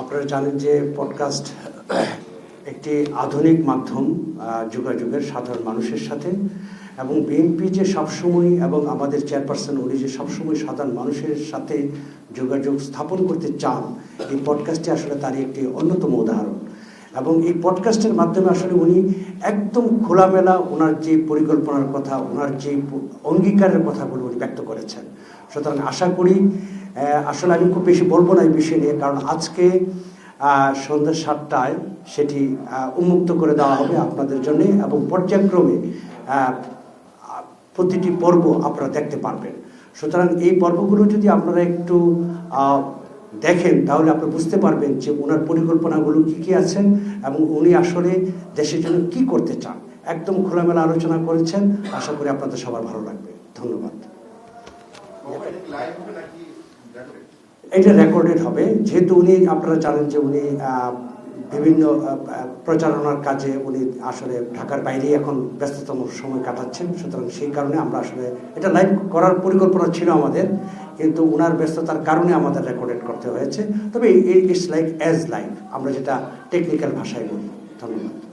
আপনারা জানেন যে পডকাস্ট একটি আধুনিক মাধ্যম যোগাযোগের সাধারণ মানুষের সাথে, এবং বিএনপি যে সবসময় এবং আমাদের চেয়ারপারসন উনি যে সবসময় সাধারণ মানুষের সাথে যোগাযোগ স্থাপন করতে চান, এই পডকাস্টটি আসলে তারই একটি অন্যতম উদাহরণ। এবং এই পডকাস্টের মাধ্যমে আসলে উনি একদম খোলামেলা ওনার যে পরিকল্পনার কথা, ওনার যে অঙ্গীকারের কথাগুলো উনি ব্যক্ত করেছেন। সুতরাং আশা করি, আসলে আমি খুব বেশি বলবো না এই বিষয় নিয়ে, কারণ আজকে সন্ধ্যা 7টায় সেটি উন্মুক্ত করে দেওয়া হবে আপনাদের জন্য, এবং পর্যায়ক্রমে প্রতিটি পর্ব আপনারা দেখতে পারবেন। সুতরাং এই পর্বগুলো যদি আপনারা একটু দেখেন তাহলে আপনি বুঝতে পারবেন যে ওনার পরিকল্পনাগুলো কী কী আছে এবং উনি আসলে দেশের জন্য কি করতে চান। একদম খোলামেলা আলোচনা করেছেন, আশা করি আপনাদের সবার ভালো লাগবে। ধন্যবাদ। এটা রেকর্ডেড হবে, যেহেতু উনি আপনারা জানেন যে উনি বিভিন্ন প্রচারণার কাজে উনি আসলে ঢাকার বাইরেই এখন ব্যস্ততম সময় কাটাচ্ছেন। সুতরাং সেই কারণে আমরা আসলে এটা লাইভ করার পরিকল্পনা ছিল আমাদের, কিন্তু ওনার ব্যস্ততার কারণে আমাদের রেকর্ডেড করতে হয়েছে। তবে ইটস লাইক অ্যাজ লাইভ, আমরা যেটা টেকনিক্যাল ভাষায় বলি। ধন্যবাদ।